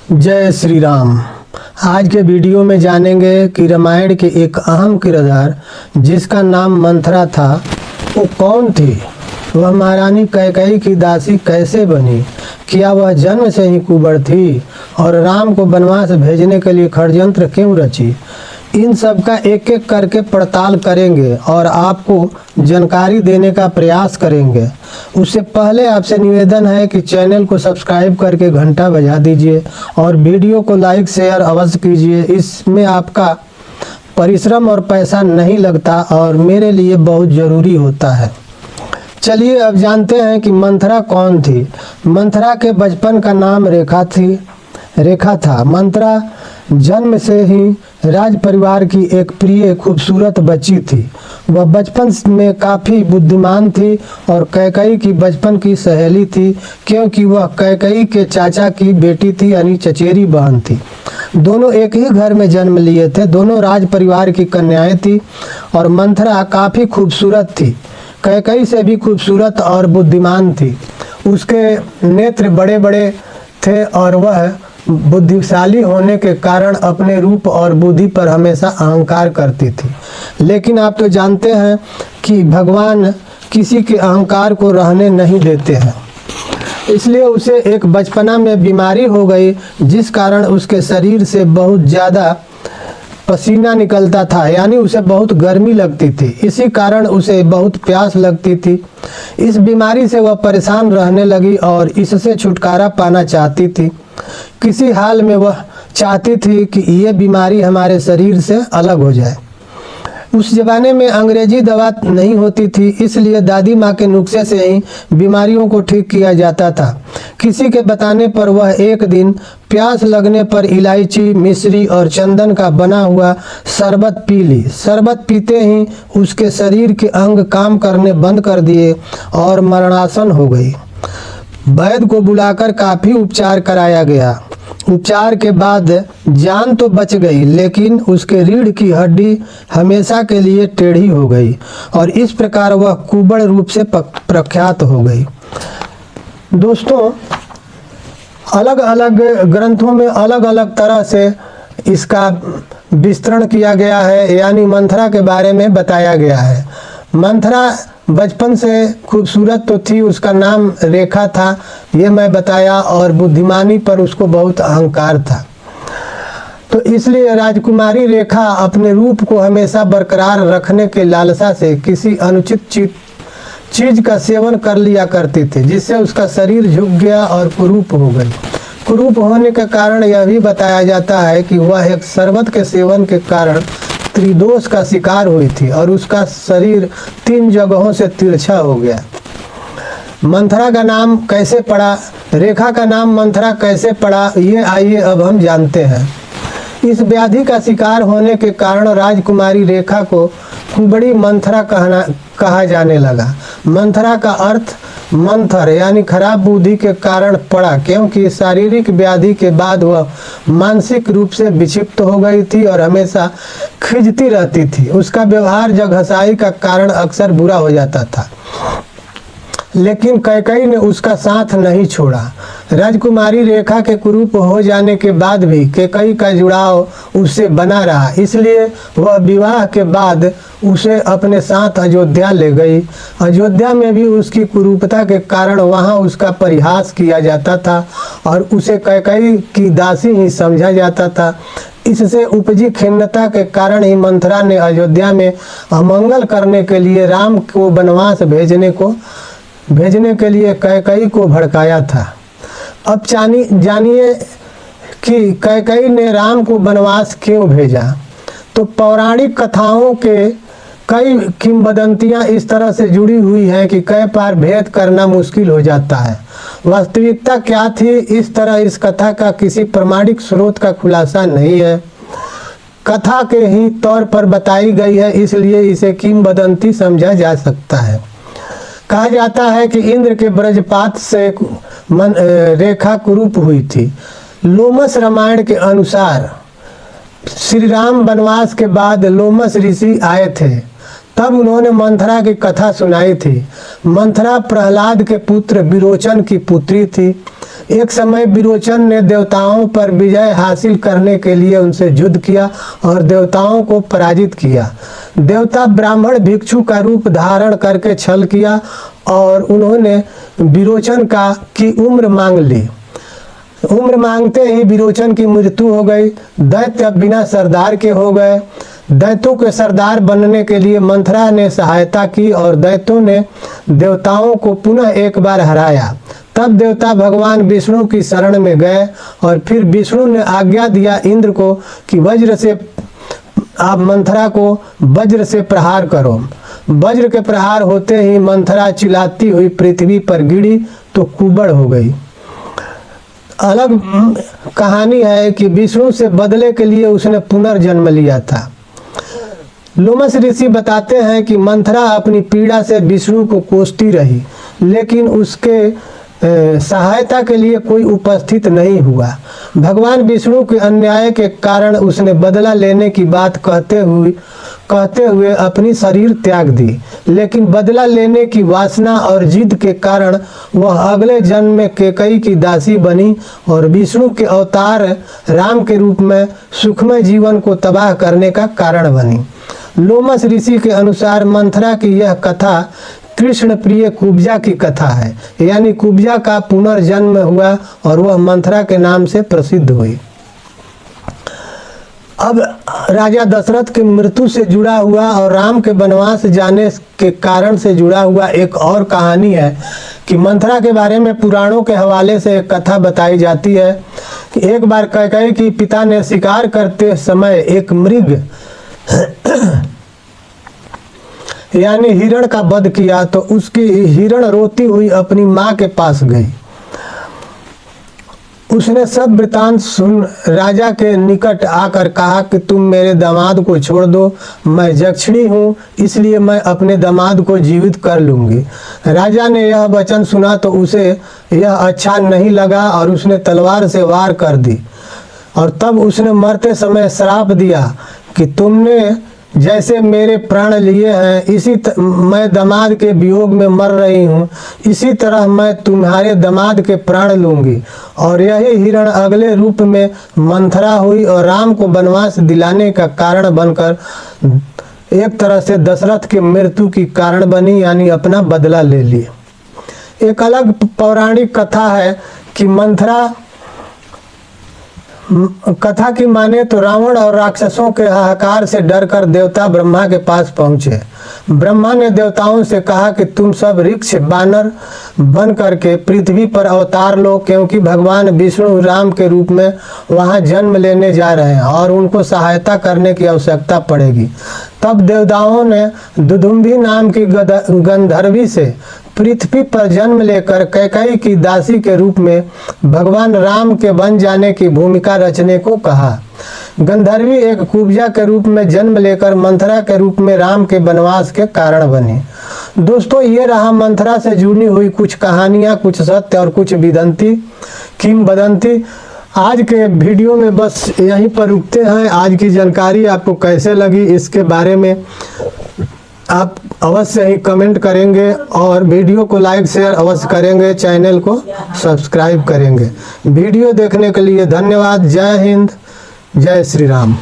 जय श्री राम। आज के वीडियो में जानेंगे कि रामायण के एक अहम किरदार जिसका नाम मंथरा था वो कौन थी। वह महारानी कैकेयी की दासी कैसे बनी, क्या वह जन्म से ही कुंवर थी और राम को वनवास भेजने के लिए षड्यंत्र क्यों रची। इन सब का एक एक करके पड़ताल करेंगे और आपको जानकारी देने का प्रयास करेंगे। उससे पहले आपसे निवेदन है कि चैनल को सब्सक्राइब करके घंटा बजा दीजिए और वीडियो को लाइक शेयर अवश्य कीजिए। इसमें आपका परिश्रम और पैसा नहीं लगता और मेरे लिए बहुत ज़रूरी होता है। चलिए अब जानते हैं कि मंथरा कौन थी। मंथरा के बचपन का नाम रेखा था। मंथरा जन्म से ही राज परिवार की एक प्रिय खूबसूरत बच्ची थी। वह बचपन में काफ़ी बुद्धिमान थी और कैकेयी की बचपन की सहेली थी, क्योंकि वह कैकेयी के चाचा की बेटी थी, यानी चचेरी बहन थी। दोनों एक ही घर में जन्म लिए थे। दोनों राज परिवार की कन्याएं थी और मंथरा काफ़ी खूबसूरत थी, कैकेयी से भी खूबसूरत और बुद्धिमान थी। उसके नेत्र बड़े बड़े थे और वह बुद्धिशाली होने के कारण अपने रूप और बुद्धि पर हमेशा अहंकार करती थी। लेकिन आप तो जानते हैं कि भगवान किसी के अहंकार को रहने नहीं देते हैं। इसलिए उसे एक बचपना में बीमारी हो गई, जिस कारण उसके शरीर से बहुत ज़्यादा पसीना निकलता था, यानी उसे बहुत गर्मी लगती थी। इसी कारण उसे बहुत प्यास लगती थी। इस बीमारी से वह परेशान रहने लगी और इससे छुटकारा पाना चाहती थी। किसी हाल में वह चाहती थी कि ये बीमारी हमारे शरीर से अलग हो जाए। उस ज़माने में अंग्रेजी दवा नहीं होती थी, इसलिए दादी माँ के नुस्खे से ही बीमारियों को ठीक किया जाता था। किसी के बताने पर वह एक दिन प्यास लगने पर इलायची, मिश्री और चंदन का बना हुआ शरबत पी ली। शरबत पीते ही उसके शरीर के अंग काम करने बंद कर दिए और मरणासन हो गई। वैद्य को बुलाकर काफ़ी उपचार कराया गया। उपचार के बाद जान तो बच गई, लेकिन उसके रीढ़ की हड्डी हमेशा के लिए टेढ़ी हो गई और इस प्रकार वह कुंवर रूप से प्रख्यात हो गई। दोस्तों, अलग अलग ग्रंथों में अलग अलग तरह से इसका विस्तरण किया गया है, यानी मंथरा के बारे में बताया गया है। मंथरा बचपन से खूबसूरत तो थी, उसका नाम रेखा था, ये मैं बताया, और बुद्धिमानी पर उसको बहुत अहंकार था। तो इसलिए राजकुमारी रेखा अपने रूप को हमेशा बरकरार रखने के लालसा से किसी अनुचित चीज का सेवन कर लिया करती थी, जिससे उसका शरीर झुक गया और कुरूप हो गई। कुरूप होने के कारण यह भी बताया जाता है कि वह एक शरबत के सेवन के कारण त्रिदोष का शिकार हुई थी और उसका शरीर 3 जगहों से तिरछा हो गया। मंथरा का नाम कैसे पड़ा, रेखा का नाम मंथरा कैसे पड़ा, ये आइए अब हम जानते हैं। इस व्याधि का शिकार होने के कारण राजकुमारी रेखा को कुंवरी मंथरा कहा जाने लगा। मंथरा का अर्थ मंथर यानी खराब बुद्धि के कारण पड़ा, क्योंकि शारीरिक व्याधि के बाद वह मानसिक रूप से विक्षिप्त हो गई थी और हमेशा खिजती रहती थी। उसका व्यवहार जगहसाई का कारण अक्सर बुरा हो जाता था, लेकिन कैकेयी ने उसका साथ नहीं छोड़ा। राजकुमारी रेखा के कुरूप हो जाने के बाद भी कैकेयी का जुड़ाव उससे बना रहा, इसलिए वह विवाह के बाद उसे अपने साथ अयोध्या ले गई। अयोध्या में भी उसकी कुरूपता के कारण वहां उसका परिहास किया जाता था और उसे कैकेयी की दासी ही समझा जाता था। इससे उपजी खिन्नता के कारण ही मंथरा ने अयोध्या में अमंगल करने के लिए राम को वनवास भेजने के लिए कैकेयी को भड़काया था। अब जानिए कि कैकेयी ने राम को वनवास क्यों भेजा। तो पौराणिक कथाओं के कई किंवदंतियां इस तरह से जुड़ी हुई हैं कि कई बार भेद करना मुश्किल हो जाता है। वास्तविकता क्या थी, इस तरह इस कथा का किसी प्रमाणिक स्रोत का खुलासा नहीं है। कथा के ही तौर पर बताई गई है, इसलिए इसे किंवदंती समझा जा सकता है। कहा जाता है कि इंद्र के ब्रजपात से रेखा कुरूप हुई थी। लोमस रामायण के अनुसार श्री राम वनवास के बाद लोमस ऋषि आए थे, तब उन्होंने मंथरा की कथा सुनाई थी। मंथरा प्रहलाद के पुत्र विरोचन की पुत्री थी। एक समय विरोचन ने देवताओं पर विजय हासिल करने के लिए उनसे युद्ध किया और देवताओं को पराजित किया। देवता ब्राह्मण भिक्षु का रूप धारण करके छल किया और उन्होंने विरोचन की उम्र मांग ली। उम्र मांगते ही विरोचन की मृत्यु हो गई। दैत्य अब बिना सरदार के हो गए। दैत्यों के सरदार बनने के लिए मंथरा ने सहायता की और दैत्यों ने देवताओं को पुनः एक बार हराया। तब देवता भगवान विष्णु की शरण में गए और फिर विष्णु ने आज्ञा दिया इंद्र को कि वज्र से आप मंथरा को वज्र से प्रहार करो। वज्र के प्रहार होते ही मंथरा चिल्लाती हुई पृथ्वी पर गिरी तो कुबड़ हो गई। अलग कहानी है कि विष्णु से बदले के लिए उसने पुनर्जन्म लिया था। लोमस ऋषि बताते हैं कि मंथरा अपनी पीड़ा से विष्णु को कोसती रही, लेकिन उसके सहायता के लिए कोई उपस्थित नहीं हुआ। भगवान विष्णु के अन्याय के कारण उसने बदला लेने की बात कहते हुए अपनी शरीर त्याग दी, लेकिन बदला लेने की वासना और जिद के कारण वह अगले जन्म में कैकेयी की दासी बनी और विष्णु के अवतार राम के रूप में सुखमय जीवन को तबाह करने का कारण बनी। लोमस ऋषि के अनुसार मंथरा की यह कथा कृष्ण प्रिय कुब्जा की कथा है, यानी कुब्जा का पुनर्जन्म हुआ और वह मंथरा के नाम से प्रसिद्ध हुई। अब राजा दशरथ की मृत्यु से जुड़ा हुआ और राम के वनवास जाने के कारण से जुड़ा हुआ एक और कहानी है कि मंथरा के बारे में पुराणों के हवाले से एक कथा बताई जाती है कि एक बार कैकेयी के पिता ने शिकार करते समय एक मृग यानी हिरण का वध किया तो उसकी हिरण रोती हुई अपनी माँ के पास गई। उसने सब वृतांत सुन राजा के निकट आकर कहा कि तुम मेरे दामाद को छोड़ दो, मैं यक्षिणी हूँ, इसलिए मैं अपने दामाद को जीवित कर लूँगी। राजा ने यह वचन सुना तो उसे यह अच्छा नहीं लगा और उसने तलवार से वार कर दी और तब उसने मरते समय श्राप दिया कि तुमने जैसे मेरे प्राण लिए हैं मैं दामाद के वियोग में मर रही हूँ, इसी तरह मैं तुम्हारे दामाद के प्राण लूँगी। और यही हिरण अगले रूप में मंथरा हुई और राम को वनवास दिलाने का कारण बनकर एक तरह से दशरथ की मृत्यु की कारण बनी, यानी अपना बदला ले लिए। एक अलग पौराणिक कथा है कि मंथरा कथा की माने तो रावण और राक्षसों के हाहाकार से डरकर देवता ब्रह्मा के पास पहुंचे। ब्रह्मा ने देवताओं से कहा कि तुम सब ऋक्ष बानर बन करके पृथ्वी पर अवतार लो, क्योंकि भगवान विष्णु राम के रूप में वहां जन्म लेने जा रहे हैं और उनको सहायता करने की आवश्यकता पड़ेगी। तब देवताओं ने दुदुम्भी नाम की गंधर्वी से पृथ्वी पर जन्म लेकर कैकेयी की दासी के रूप में भगवान राम के बन जाने की भूमिका रचने को कहा। गंधर्वी एक कुब्जा के रूप में जन्म लेकर मंथरा के रूप में राम के वनवास के कारण बनी। दोस्तों, ये रहा मंथरा से जुड़ी हुई कुछ कहानियाँ, कुछ सत्य और कुछ किंवदंती। आज के वीडियो में बस यहीं पर रुकते हैं। आज की जानकारी आपको कैसे लगी इसके बारे में आप अवश्य ही कमेंट करेंगे और वीडियो को लाइक शेयर अवश्य करेंगे, चैनल को सब्सक्राइब करेंगे। वीडियो देखने के लिए धन्यवाद। जय हिंद, जय श्री राम।